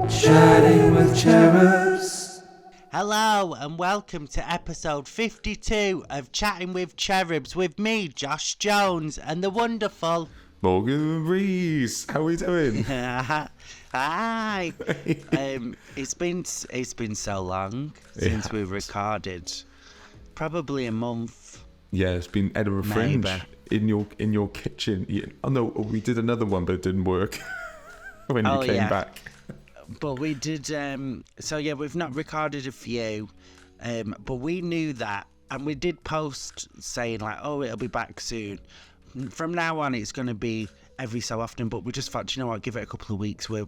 Chatting with Cherubs. Hello and welcome to episode 52 of Chatting with Cherubs with me, Josh Jones, and the wonderful Morganreescom. How are we doing? Hi. It's been so long since we recorded. Probably a month. Yeah, it's been Edinburgh Fringe in your kitchen. Yeah. Oh no, we did another one, but it didn't work when you came back. But we did. We've not recorded a few, but we knew that, and we did post saying like, "Oh, it'll be back soon." From now on, it's going to be every so often. But we just thought, you know what, give it a couple of weeks. We're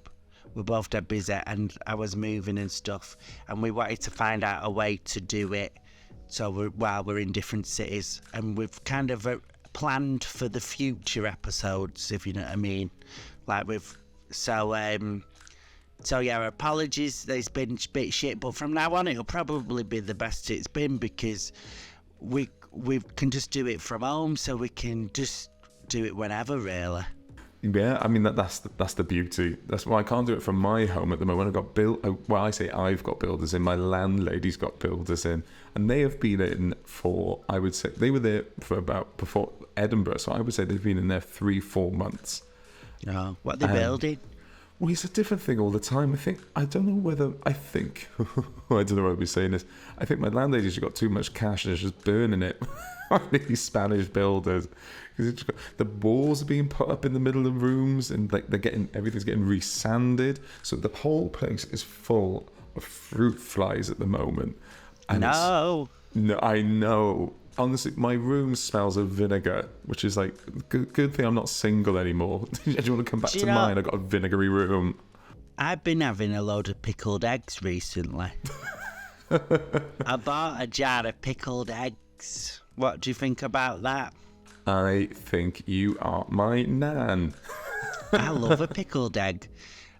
both dead busy, and I was moving and stuff, and we wanted to find out a way to do it. So while we're in different cities, and we've kind of planned for the future episodes, if you know what I mean. So yeah, apologies, there's been a bit shit, but from now on it'll probably be the best it's been because we can just do it from home, so we can just do it whenever, really. Yeah, I mean that's the beauty. That's why I can't do it from my home at the moment. I've got I've got builders in. My landlady's got builders in, and they have been in for, I would say, they were there for about before Edinburgh, so I would say they've been in there 3-4 months. Oh, what are they building? Well, it's a different thing all the time. I don't know whether I don't know why I'd be saying this. I think my landlady's got too much cash and is just burning it on these Spanish builders. Because the walls are being put up in the middle of rooms, and like everything's getting resanded. So the whole place is full of fruit flies at the moment. And no, I know. Honestly, my room smells of vinegar, which is like, good thing I'm not single anymore. Do you want to come back to mine? I've got a vinegary room. I've been having a load of pickled eggs recently. I bought a jar of pickled eggs. What do you think about that? I think you are my nan. I love a pickled egg.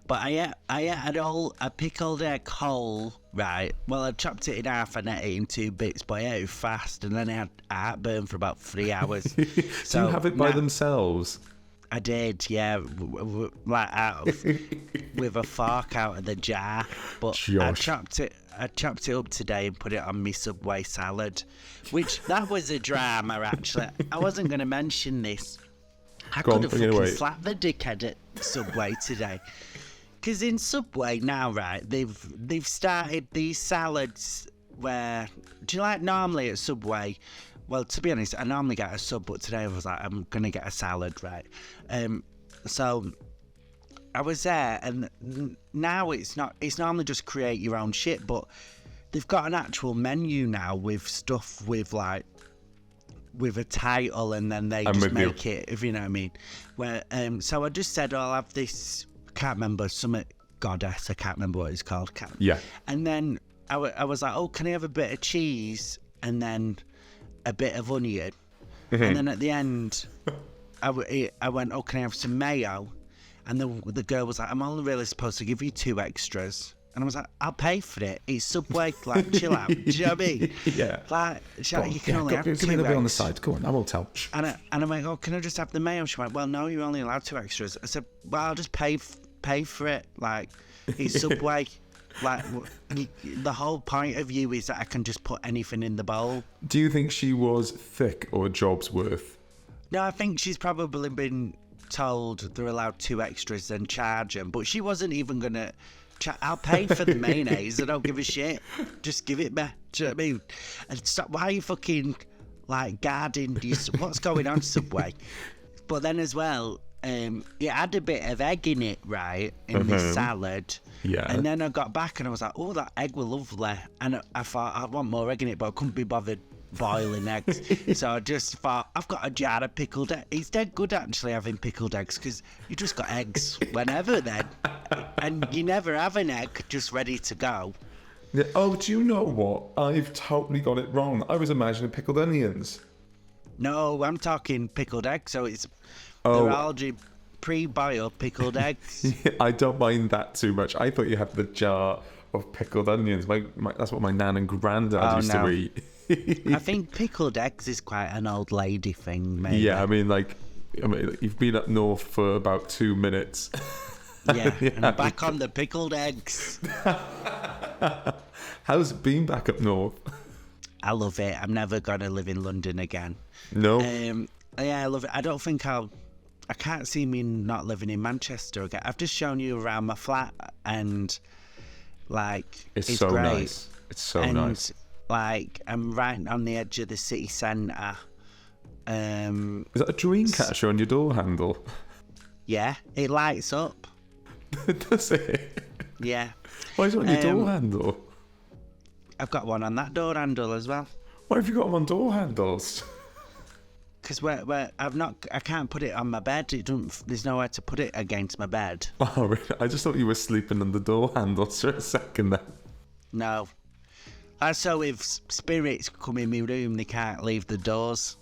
But I ate a pickled egg whole, right? Well, I chopped it in half and ate it in 2 bits, but I ate it fast, and then I had heartburn for about 3 hours. So you have it by themselves? I did, yeah, with a fork out of the jar. But Josh. I chopped it up today and put it on my Subway salad, which that was a drama, actually. I wasn't going to mention this. I could have fucking slapped the dickhead at Subway today. Because in Subway now, right, they've started these salads where, do you like normally at Subway? Well, to be honest, I normally get a sub, but today I was like, I'm going to get a salad, right? So I was there, and now it's normally just create your own shit, but they've got an actual menu now with stuff with a title, and then they just make it, if you know what I mean. Where so I just said, I'll have this, I can't remember, Summit Goddess, I can't remember what it's called. Yeah. And then I was like, oh, can I have a bit of cheese and then a bit of onion? And then at the end, I went, oh, can I have some mayo? And the girl was like, I'm only really supposed to give you 2 extras. And I was like, I'll pay for it. It's Subway, like, chill out. Do you know what I mean? Yeah. Like, you can only have 2 extras. Give me a bit on the side. Go on, I won't tell. And I went, oh, can I just have the mayo? She went, well, no, you're only allowed 2 extras. I said, well, I'll just pay for it. Like, it's Subway. Like, the whole point of you is that I can just put anything in the bowl. Do you think she was thick or a job's worth? No, I think she's probably been told they're allowed 2 extras and charge them. But she wasn't even going to... I'll pay for the mayonnaise. I don't give a shit. Just give it me. Do you know what I mean? And stop. Why are you fucking like guarding? What's going on, Subway? But then as well, it had a bit of egg in it, right, in this salad. Yeah. And then I got back and I was like, oh, that egg was lovely. And I thought I want more egg in it, but I couldn't be bothered boiling eggs. So I just thought, I've got a jar of pickled eggs. It's dead good actually having pickled eggs, because you just got eggs whenever then. And you never have an egg just ready to go. Yeah. Oh, do you know what? I've totally got it wrong. I was imagining pickled onions. No, I'm talking pickled eggs. So they're already pre-boiled pickled eggs. Yeah, I don't mind that too much. I thought you had the jar of pickled onions. That's what my nan and granddad used to eat. I think pickled eggs is quite an old lady thing, maybe. Yeah, I mean, you've been up north for about 2 minutes. Yeah, and I'm back on the pickled eggs. How's it been back up north? I love it. I'm never going to live in London again. No? Yeah, I love it. I can't see me not living in Manchester again. I've just shown you around my flat and, like, it's so great. nice. It's so nice. Like, I'm right on the edge of the city centre. Is that a dream catcher on your door handle? Yeah, it lights up. Does it? Yeah. Why is it on your door handle? I've got one on that door handle as well. Why have you got them on door handles? Because I can't put it on my bed. There's nowhere to put it against my bed. Oh, really? I just thought you were sleeping on the door handles for a second then. No. That's so if spirits come in my room, they can't leave the doors.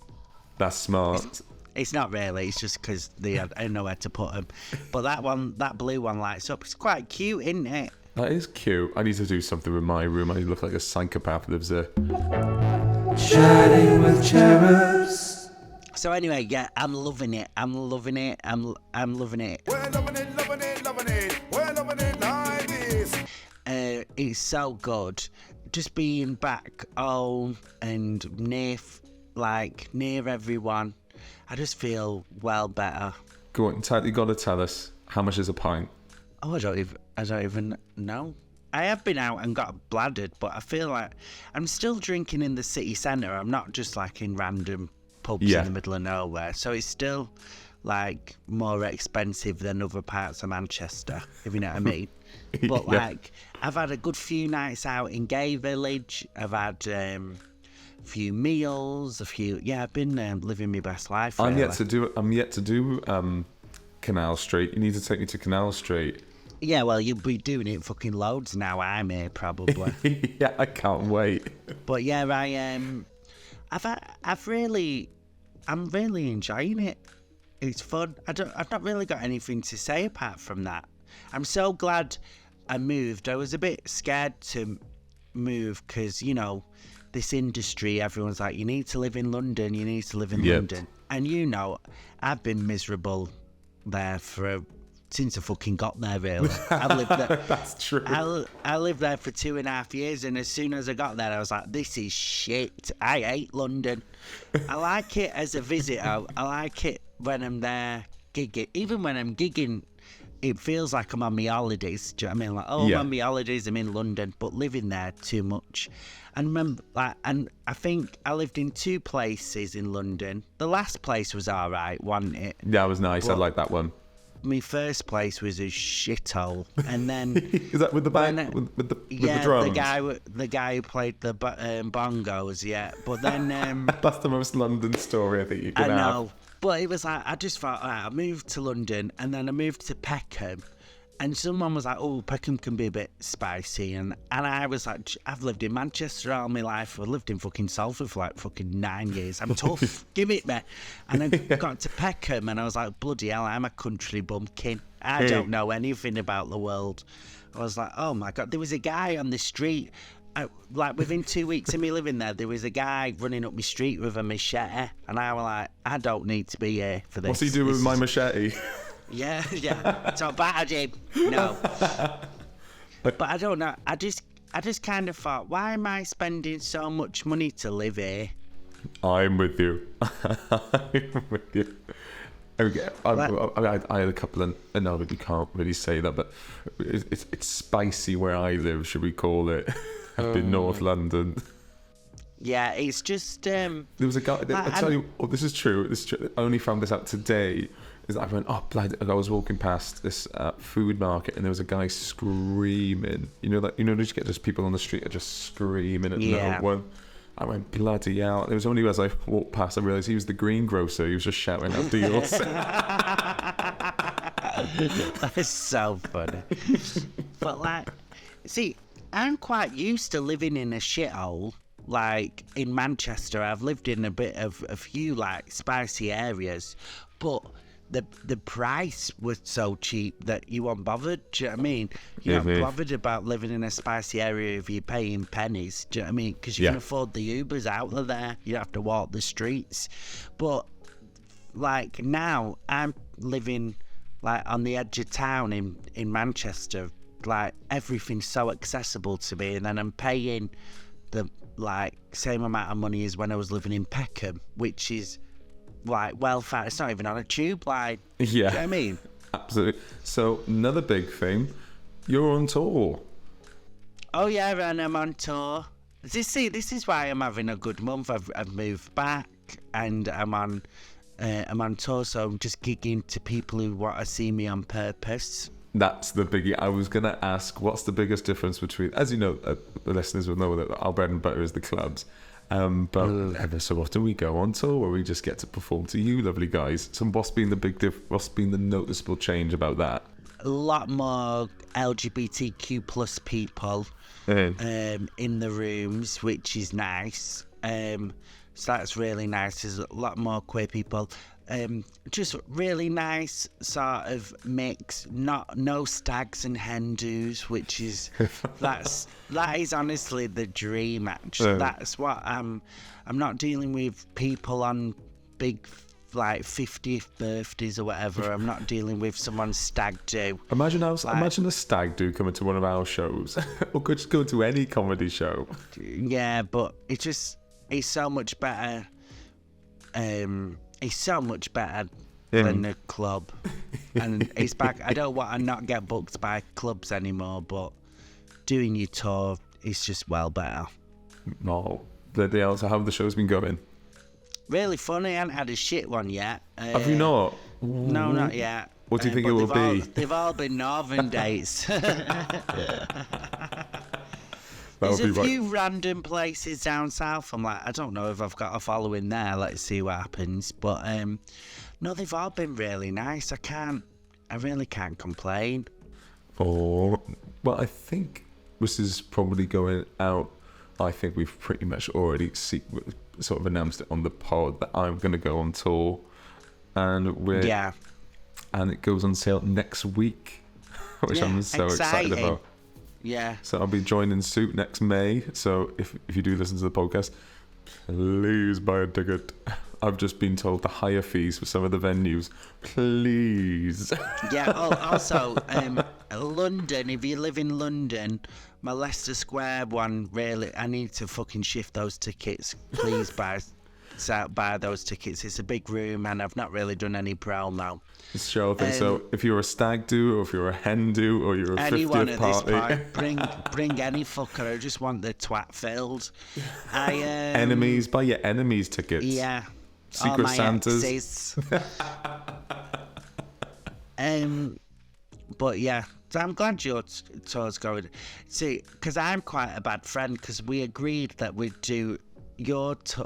That's smart. It's not really. It's just because I don't know where to put them. But that blue one lights up. It's quite cute, isn't it? That is cute. I need to do something with my room. I look like a psychopath lives there. Chatting with cherubs. So anyway, yeah, I'm loving it. I'm loving it. I'm loving it. We're loving it, loving it, loving it. We're loving it like this. It's so good. Just being back home and near everyone. I just feel well better. Go on, you got to tell us, how much is a pint? Oh, I don't even know. I have been out and got bladdered, but I feel like I'm still drinking in the city centre. I'm not just like in random pubs in the middle of nowhere. So it's still like more expensive than other parts of Manchester, if you know what I mean. But like, I've had a good few nights out in Gay Village. I've had few meals, I've been living my best life. Really. I'm yet to do Canal Street. You need to take me to Canal Street. Yeah, well, you'll be doing it fucking loads now. I'm here probably. Yeah, I can't wait. But yeah, I'm really enjoying it. It's fun. I've not really got anything to say apart from that. I'm so glad I moved. I was a bit scared to move because, you know, this industry, everyone's like, you need to live in London, London. And you know, I've been miserable there since I fucking got there, really. I've lived there. That's true. I lived there for 2.5 years, and as soon as I got there, I was like, this is shit. I hate London. I like it as a visitor. I like it when I'm there gigging. Even when I'm gigging, it feels like I'm on my holidays. Do you know what I mean? Like, I'm on my holidays, I'm in London, but living there too much. And remember, and I think I lived in 2 places in London. The last place was all right, wasn't it? Yeah, it was nice. I like that one. My first place was a shithole, and then is that with the band, with the drums? the guy who played the bongos, yeah. But then that's the most London story I think you can have. I know, but it was like I just thought, I moved to London, and then I moved to Peckham. And someone was like, oh, Peckham can be a bit spicy. And I was like, I've lived in Manchester all my life. I've lived in fucking Salford for like fucking 9 years. I'm tough. Give it me. And I got to Peckham and I was like, bloody hell, I'm a country bumpkin. I don't know anything about the world. I was like, oh my God. There was a guy on the street. Like within 2 weeks of me living there was a guy running up my street with a machete. And I was like, I don't need to be here for this. What's he doing with my machete? Yeah. So bad, him. No. But I don't know. I just kind of thought, why am I spending so much money to live here? I'm with you. I'm with you. Okay. I had a couple of, no, you can't really say that, but it's spicy where I live, should we call it? Up in North London. Yeah, it's just. There was a guy. I tell you, this is true. I only found this out today. Is that I went, I was walking past this food market and there was a guy screaming. You know, you get just people on the street are just screaming at no one. I went, bloody hell. It was only as I walked past I realised he was the greengrocer. He was just shouting out deals. That is so funny. But like, see, I'm quite used to living in a shithole. Like in Manchester, I've lived in a few like spicy areas, but the price was so cheap that you weren't bothered. Do you know what I mean? You're not bothered about living in a spicy area if you're paying pennies. Do you know what I mean? Because you can afford the Ubers out of there. You don't have to walk the streets. But like now, I'm living like on the edge of town in Manchester. Like everything's so accessible to me, and then I'm paying the like same amount of money as when I was living in Peckham, which is like welfare. It's not even on a tube line. Yeah, you know what I mean, absolutely. So another big thing, you're on tour. Oh yeah, and I'm on tour. This is why I'm having a good month. I've moved back and I'm on tour, so I'm just gigging to people who want to see me on purpose. That's the biggie. I was going to ask, what's the biggest difference between, as you know, the listeners will know that our bread and butter is the clubs. But ever so often we go on tour where we just get to perform to you, lovely guys. So what's been the noticeable change about that? A lot more LGBTQ plus people in the rooms, which is nice. So that's really nice. There's a lot more queer people. Just really nice sort of mix. No stags and hen do's, which is that is honestly the dream. Actually, that's what I'm not dealing with people on big like 50th birthdays or whatever. I'm not dealing with someone's stag do. Imagine a stag do coming to one of our shows, or could just go to any comedy show. Yeah, but it's so much better. It's so much better than the club, and it's back. I don't want to not get booked by clubs anymore, but doing your tour is just well better. No, so how have the shows been going? Really funny. I haven't had a shit one yet. Have you not? No, not yet. What do you think it will be? They've all been northern dates. There's a few random places down south. I'm like, I don't know if I've got a following there. Let's see what happens. But no, they've all been really nice. I really can't complain. Oh, well, I think this is probably going out. I think we've pretty much already sort of announced it on the pod that I'm going to go on tour, and and it goes on sale next week, which I'm so excited about. Yeah. So I'll be joining suit next May. So if you do listen to the podcast, please buy a ticket. I've just been told the higher fees for some of the venues. Please. Yeah. Also, London. If you live in London, my Leicester Square one. Really, I need to fucking shift those tickets. Please buy those tickets. It's a big room, and I've not really done any promo. It's show thing. So if you're a stag do, or if you're a hen do, or you're a 50th party, bring any fucker. I just want the twat filled. Enemies, buy your enemies tickets. Yeah. Secret Santas. But yeah, so I'm glad your tour's going. See, because I'm quite a bad friend, because we agreed that we'd do your tour.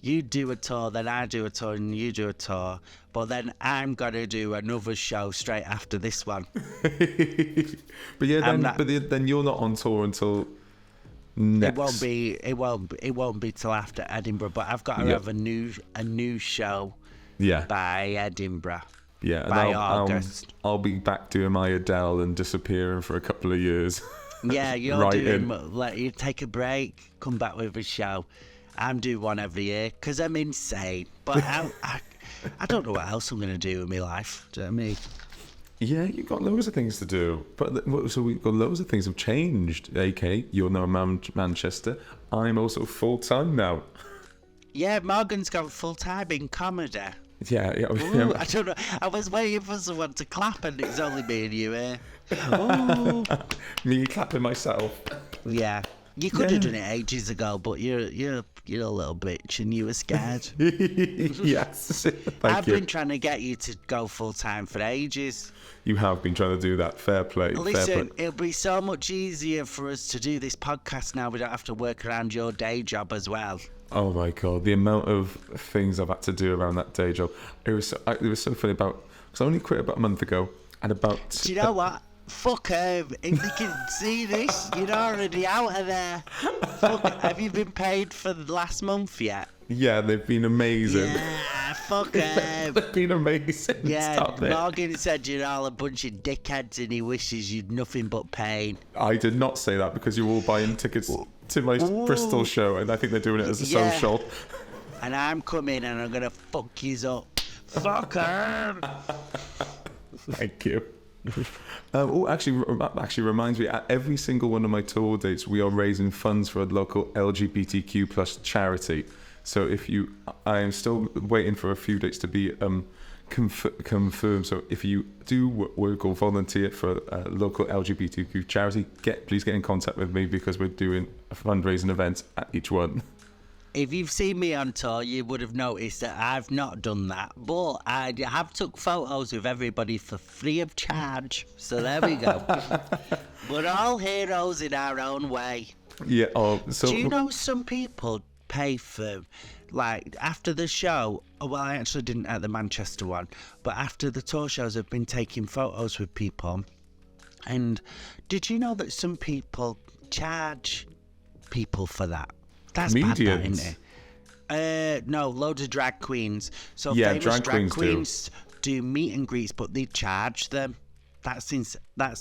You do a tour, then I do a tour, and you do a tour. But then I'm gonna do another show straight after this one. But then you're not on tour until next. It won't be till after Edinburgh. But I've got to have a new show. Yeah. By Edinburgh. Yeah. And by August. I'll be back doing my Adele and disappearing for a couple of years. Yeah, you're you take a break, come back with a show. I'm doing one every year because I'm insane. But I don't know what else I'm going to do with my life. Do you know what I mean? Yeah, you've got loads of things to do. So we've got loads of things have changed. AK, you're now in Manchester. I'm also full-time now. Yeah, Morgan's gone full-time in comedy. Yeah. Ooh, I don't know. I was waiting for someone to clap and it's only me and you here. Ooh. Me clapping myself. Yeah. You could have done it ages ago, but you're a little bitch and you were scared. Yes. I've been trying to get you to go full time for ages. You have been trying to do that. Fair play. Listen, it'll be so much easier for us to do this podcast now. We don't have to work around your day job as well. Oh my God, the amount of things I've had to do around that day job. It was so funny because I only quit about a month ago, and about. Do you know what? Fuck him. If they can see this, you're already out of there. Have you been paid for the last month yet? Yeah, they've been amazing. Yeah, fuck him. They've been amazing. Yeah, Morgan said you're all a bunch of dickheads and he wishes you'd nothing but pain. I did not say that because you're all buying tickets to my Bristol show, and I think they're doing it as a social. And I'm coming and I'm going to fuck yous up. Fuck him. Thank you. Actually reminds me, at every single one of my tour dates, we are raising funds for a local LGBTQ plus charity. So I am still waiting for a few dates to be confirmed. So if you do work or volunteer for a local LGBTQ charity, please get in contact with me, because we're doing a fundraising event at each one. If you've seen me on tour, you would have noticed that I've not done that, but I have took photos with everybody for free of charge. So there we go. We're all heroes in our own way. Yeah. Do you know some people pay for, like, after the show? Well, I actually didn't at the Manchester one, but after the tour shows, I've been taking photos with people. And did you know that some people charge people for that? That's comedians. Bad, isn't it? No, loads of drag queens. So yeah, famous drag queens do meet and greets, but they charge them. That's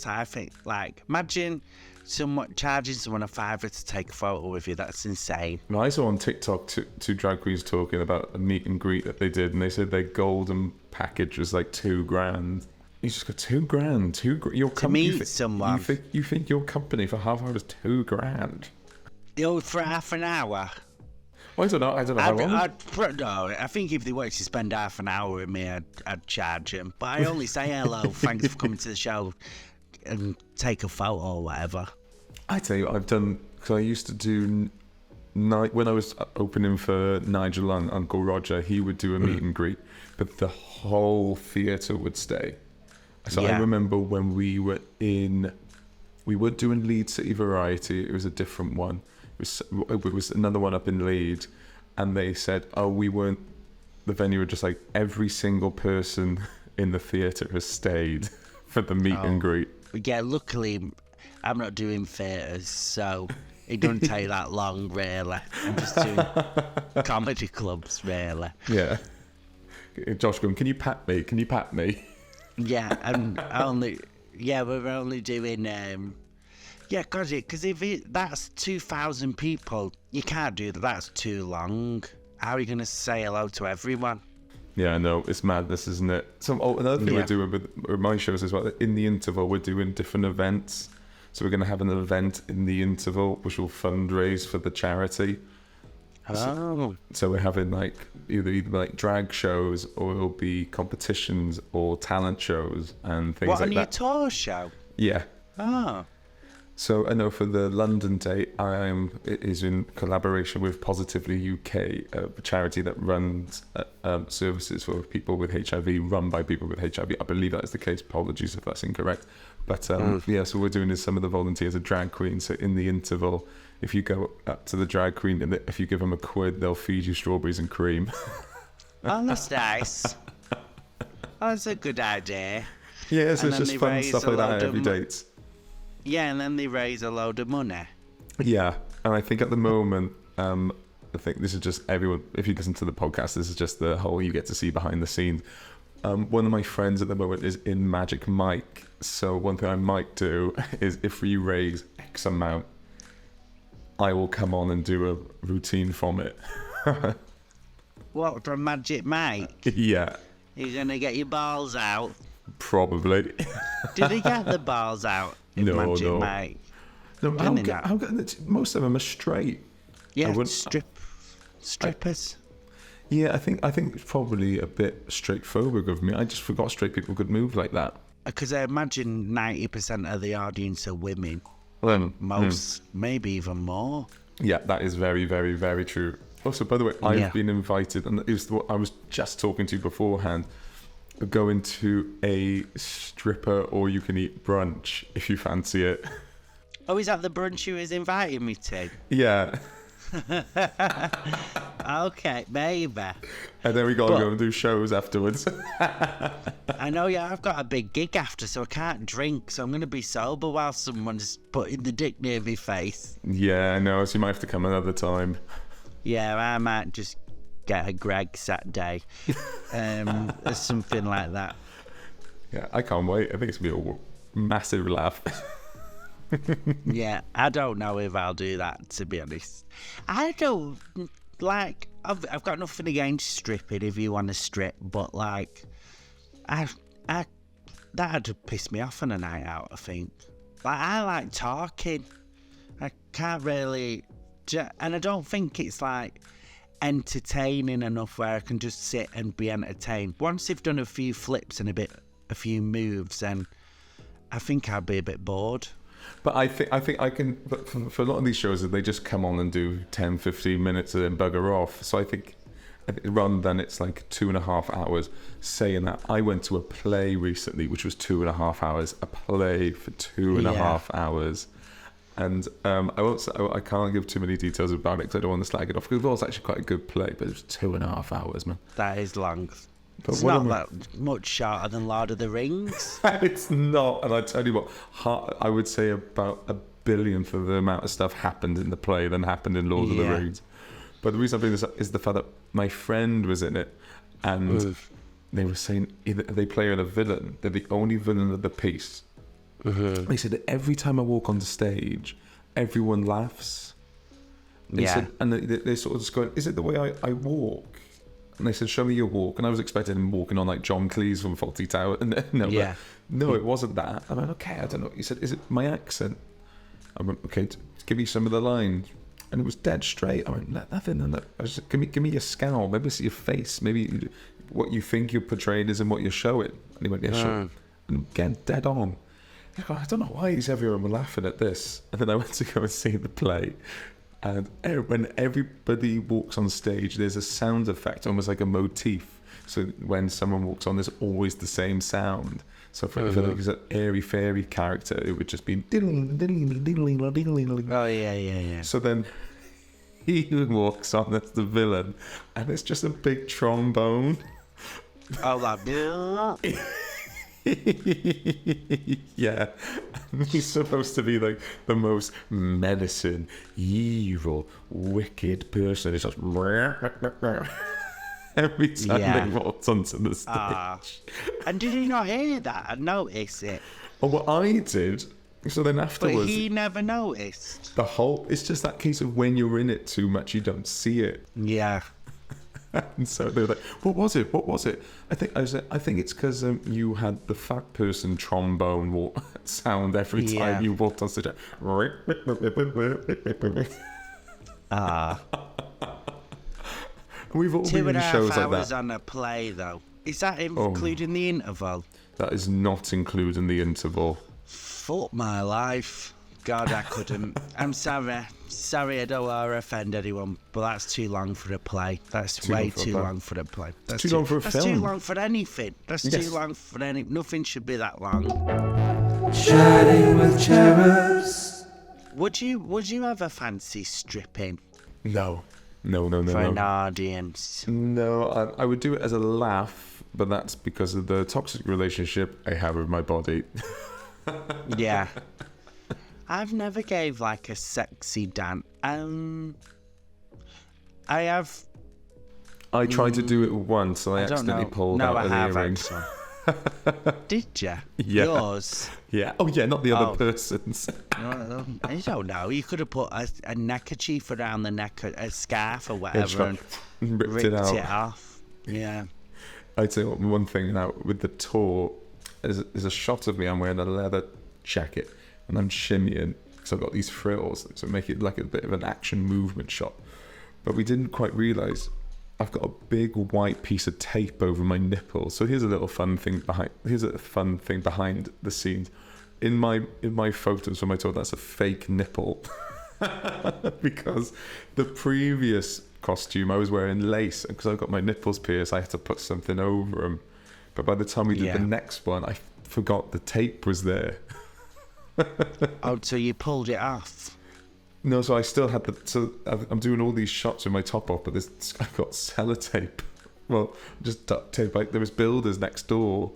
how I think. Like, imagine someone charging someone a $5 to take a photo with you. That's insane. No, I saw on TikTok two drag queens talking about a meet and greet that they did, and they said their golden package was like $2,000. You just got $2,000. Your company, to meet someone. You think your company for half hour is $2,000? For half an hour. Well, I don't know how long. I think if they wanted to spend half an hour with me, I'd charge them. But I only say hello, thanks for coming to the show, and take a photo or whatever. I tell you, I've done, because I used to do when I was opening for Nigel and Uncle Roger, he would do a meet and greet, but the whole theatre would stay. So yeah. I remember when we were doing Leeds City Variety. It was a different one. It was another one up in Leeds, and they said, the venue were just like, every single person in the theatre has stayed for the meet and greet. Yeah, luckily I'm not doing theatres, so it doesn't take that long, really. I'm just doing comedy clubs, really. Yeah. Josh, can you pat me? Yeah, we're only doing... Yeah, because if that's 2,000 people, you can't do that. That's too long. How are you going to say hello to everyone? Yeah, I know. It's madness, isn't it? Another thing we're doing with my shows as well, in the interval, we're doing different events. So we're going to have an event in the interval, which will fundraise for the charity. Oh. So we're having either like drag shows, or it'll be competitions or talent shows and things like that. What, on your tour show? Yeah. Oh. So I know for the London date, it is in collaboration with Positively UK, a charity that runs services for people with HIV, run by people with HIV. I believe that is the case. Apologies if that's incorrect. But so what we're doing is some of the volunteers are drag queens. So in the interval, if you go up to the drag queen, and if you give them £1, they'll feed you strawberries and cream. Oh, that's nice. That's a good idea. Yeah, so it's just fun stuff like that at every date. Yeah, and then they raise a load of money. Yeah, and I think at the moment, I think this is just everyone, if you listen to the podcast, this is just the whole, you get to see behind the scenes. One of my friends at the moment is in Magic Mike, so one thing I might do is, if we raise X amount, I will come on and do a routine from it. What, from Magic Mike? Yeah. You're going to get your balls out? Probably. Did he get the balls out in Magic Mike? No, most of them are straight. Yeah, strippers. Yeah, I think it's probably a bit straightforward of me. I just forgot straight people could move like that. Because I imagine 90% of the audience are women. Most, maybe even more. Yeah, that is very, very, very true. Also, by the way, I've been invited, and it was what I was just talking to you beforehand, going to a stripper or you can eat brunch if you fancy it. Oh, is that the brunch you was inviting me to? Yeah. Okay, maybe. And then we got to go and do shows afterwards. I know, yeah, I've got a big gig after, so I can't drink, so I'm going to be sober while someone's putting the dick near my face. Yeah, I know, so you might have to come another time. Yeah, I might just get a Greg's that day. Or something like that. Yeah, I can't wait. I think it's going to be a massive laugh. Yeah, I don't know if I'll do that, to be honest. I don't, like, I've got nothing against stripping if you want to strip, but, like, that'd piss me off on a night out, I think. Like, I like talking. I can't really... And I don't think it's, like, entertaining enough where I can just sit and be entertained. Once you've done a few flips and a few moves, then I think I'd be a bit bored. But I think I can. But for a lot of these shows, they just come on and do 10, 15 minutes and then bugger off. So I think rather than it's like 2.5 hours. Saying that, I went to a play recently, which was 2.5 hours. A play for 2.5 hours. And I can't give too many details about it because I don't want to slag it off. Because it was actually quite a good play, but it was 2.5 hours, man. That is long. But it's not that much shorter than Lord of the Rings. It's not. And I tell you what, I would say about 1/1000th of the amount of stuff happened in the play than happened in Lord of the Rings. But the reason I'm bringing this up is the fact that my friend was in it, and they were saying they play a villain. They're the only villain of the piece. They said that every time I walk on the stage, everyone laughs. They said, and they sort of just going, "Is it the way I walk?" And they said, "Show me your walk." And I was expecting him walking on like John Cleese from Fawlty Tower. And no, it wasn't that. I went, "Okay, I don't know." He said, "Is it my accent?" I went, "Okay, give me some of the lines." And it was dead straight. I went, "Nothing." And I was just, give me your scowl. Maybe see your face. Maybe what you think you're portraying isn't what you're showing. And he went, "Yeah, sure." And again, dead on. I don't know why everyone were laughing at this. And then I went to go and see the play. And when everybody walks on stage, there's a sound effect, almost like a motif. So when someone walks on, there's always the same sound. So if it's an airy-fairy character, it would just be... Oh, yeah. So then he walks on as the villain, and it's just a big trombone. Oh, that... Yeah, and he's supposed to be like the most menacing, evil, wicked person. It's just every time they walked onto the stage. And did you not hear that and notice it? Oh, well, I did. So then afterwards, but he never noticed. It's just that case of when you're in it too much, you don't see it. Yeah. And so they were like, "What was it? What was it?" I think it's because you had the fat person trombone sound every time you walked on stage. We've all been in shows like that. 2.5 hours on a play, though. Is that including the interval? That is not including the interval. Fuck my life. God, I couldn't. I'm sorry. Sorry, I don't want to offend anyone, but that's too long for a play. That's way too long for a play. That's too long for a film. That's too long for anything. That's too long for nothing should be that long. Chatting with Cherubs. Would you ever fancy stripping? No. For an audience? No, I would do it as a laugh, but that's because of the toxic relationship I have with my body. Yeah. I've never gave like a sexy dance. I have. I tried to do it once, and I accidentally pulled out an earring. Did you? Yeah. Yours? Yeah. Oh, yeah, not the other person's. I don't know. You could have put a neckerchief around the neck, a scarf or whatever, and ripped it off. Yeah. I'd say one thing now with the tour is a shot of me. I'm wearing a leather jacket. And I'm shimmying because I've got these frills, so make it like a bit of an action movement shot. But we didn't quite realise I've got a big white piece of tape over my nipple. So here's a fun thing behind the scenes. In my photos from my tour, that's a fake nipple because the previous costume I was wearing lace, and because I got my nipples pierced, I had to put something over them. But by the time we did the next one, I forgot the tape was there. Oh, so you pulled it off? No, so I still had I'm doing all these shots with my top off, but I've got sellotape. Well, just duct tape. There was builders next door,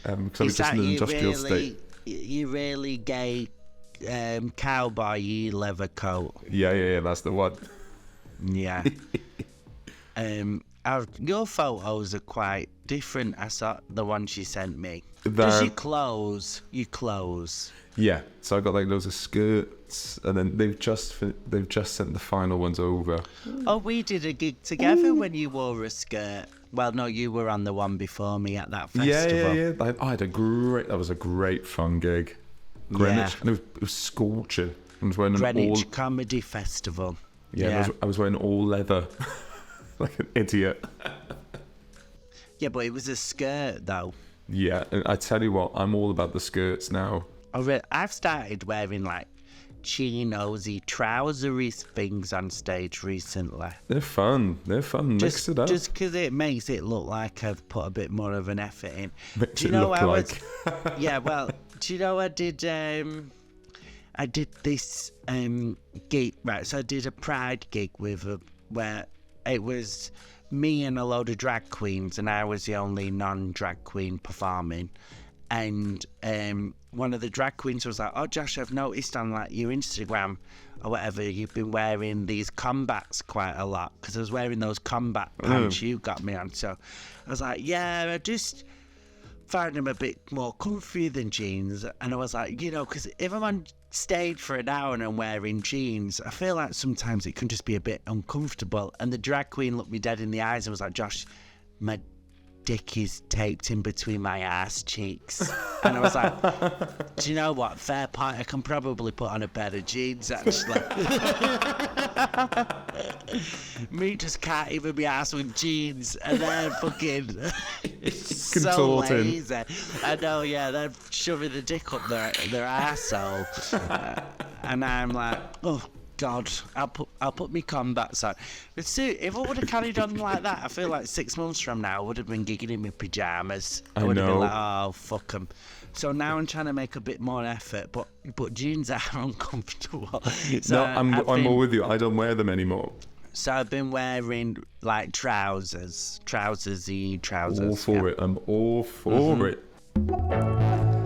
because I was just in an industrial state. You really gay cowboy leather coat. Yeah, that's the one. Yeah. Your photos are quite different. I saw the ones you sent me. They're- Just your clothes. Yeah, so I got like loads of skirts, and then they've just sent the final ones over. Oh, we did a gig together when you wore a skirt. Well, no, you were on the one before me at that festival. Yeah. I had that was a great fun gig. Greenwich, and it was scorching. I was wearing Greenwich Comedy Festival. Yeah. I was wearing all leather, like an idiot. Yeah, but it was a skirt though. Yeah, and I tell you what, I'm all about the skirts now. I've started wearing like chinosy, trousery things on stage recently. They're fun. Mix it up. Just because it makes it look like I've put a bit more of an effort in. Makes it look like. Yeah, well, do you know I did this gig, right? So I did a Pride gig where it was me and a load of drag queens, and I was the only non-drag queen performing. And one of the drag queens was like, "Oh, Josh, I've noticed on like your Instagram or whatever, you've been wearing these combats quite a lot." Because I was wearing those combat pants you got me on. So I was like, "Yeah, I just find them a bit more comfy than jeans." And I was like, because if I'm on stage for an hour and I'm wearing jeans, I feel like sometimes it can just be a bit uncomfortable. And the drag queen looked me dead in the eyes and was like, "Josh, my dick is taped in between my ass cheeks." And I was like, do you know what? Fair point. I can probably put on a pair of jeans, actually. Me just can't even be asked with jeans, and then fucking so Contorting. lazy. I know, yeah, they're shoving the dick up their arsehole. And I'm like, oh God, I'll put my combats on. But see, if I would have carried on like that, I feel like 6 months from now I would have been gigging in my pyjamas. I would have been like, oh fuck 'em. So now I'm trying to make a bit more effort, but jeans are uncomfortable. So I'm all with you. I don't wear them anymore. So I've been wearing like trousersy trousers. All for it. I'm all for it.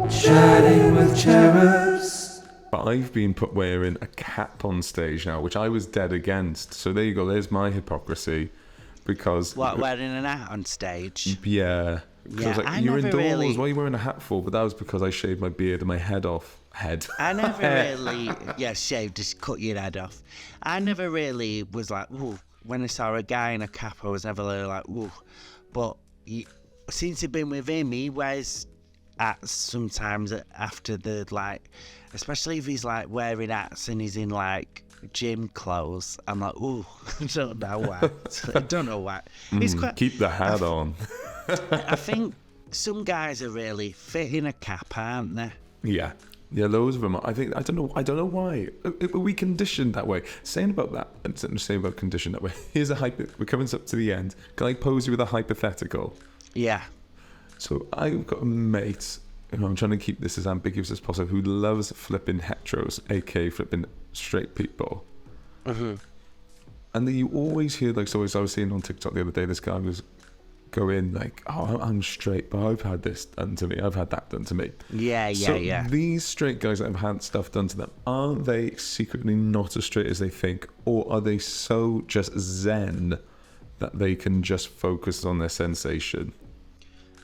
Chatting with cherubs. But I've been wearing a cap on stage now, which I was dead against. So there you go. There's my hypocrisy. Because wearing an hat on stage? Yeah. Because I was like, you're indoors. What are you wearing a hat for? But that was because I shaved my beard and my head off. I never really, shaved, just cut your head off. I never really was like, ooh. When I saw a guy in a cap, I was never really like, ooh. But since I've been with him, he wears hats sometimes after the, like, especially if he's like wearing hats and he's in like gym clothes. I'm like, ooh, I don't know why. It's quite, keep the hat on. I think some guys are really fit in a cap, aren't they? Yeah, loads of them. I don't know why. Are we conditioned that way? Saying about that, and saying about conditioned that way. Here's we're coming up to the end. Can I pose you with a hypothetical? Yeah. So I've got a mate, I'm trying to keep this as ambiguous as possible, who loves flipping heteros, aka flipping straight people. Mm-hmm. And then you always hear, like, so as I was seeing on TikTok the other day, this guy was going like, "Oh, I'm straight, but I've had this done to me. I've had that done to me." Yeah. These straight guys that have had stuff done to them, are they secretly not as straight as they think, or are they so just zen that they can just focus on their sensation?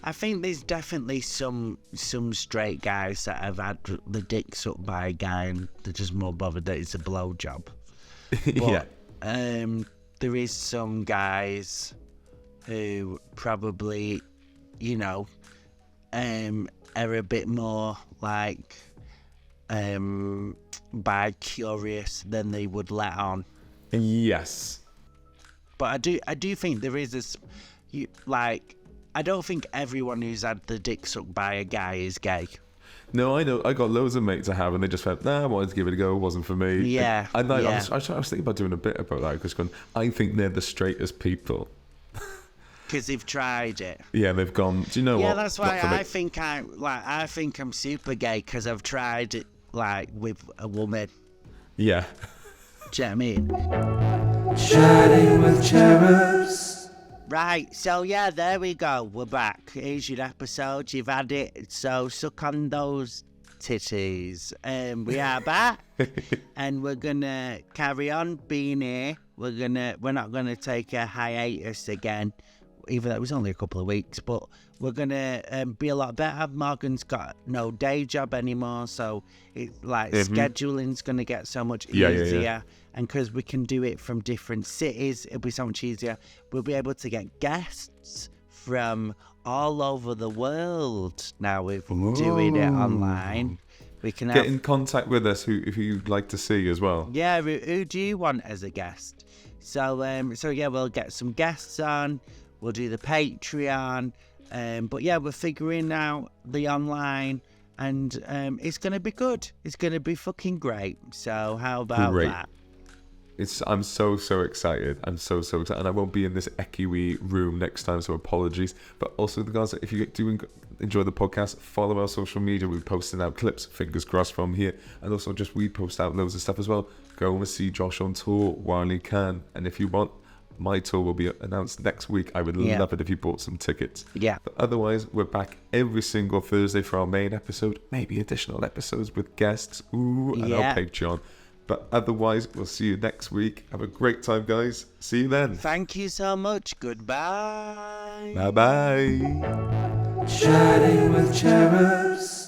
I think there's definitely some straight guys that have had the dick sucked by a guy and they're just more bothered that it's a blowjob. Yeah. There is some guys who probably, are a bit more like bi-curious than they would let on. Yes. But I do think there is this, I don't think everyone who's had the dick sucked by a guy is gay. No, I know. I got loads of mates I have, and they just went, "Nah, I wanted to give it a go. It wasn't for me." Yeah. I was thinking about doing a bit about that because I think they're the straightest people. Because they've tried it. Yeah, they've gone. Do you know what? Yeah, that's why I think I'm super gay because I've tried it like with a woman. Yeah. Do you know what I mean? Chatting with cherubs. Right, so yeah, there we go. We're back. Here's your episode. You've had it. So suck on those titties. We are back, and we're gonna carry on being here. We're not gonna take a hiatus again, even though it was only a couple of weeks. But we're gonna be a lot better. Morgan's got no day job anymore, so it's like scheduling's gonna get so much easier. Yeah. And because we can do it from different cities, it'll be so much easier. We'll be able to get guests from all over the world now we're doing it online. We can get in contact with us if you'd like to see as well. Yeah, who do you want as a guest? So yeah, we'll get some guests on. We'll do the Patreon. But yeah, we're figuring out the online, and it's gonna be good. It's gonna be fucking great. So how about that? I'm so excited. I'm so excited, and I won't be in this echoey room next time, so apologies. But also, guys, if you do enjoy the podcast, follow our social media. We're posting out clips, fingers crossed, from here, and also we post out loads of stuff as well. Go and see Josh on tour while you can, and if you want, my tour will be announced next week. I would love it if you bought some tickets. Yeah. But otherwise, we're back every single Thursday for our main episode, maybe additional episodes with guests, and our Patreon. But otherwise, we'll see you next week. Have a great time, guys. See you then. Thank you so much. Goodbye. Bye-bye. Chatting with cherubs.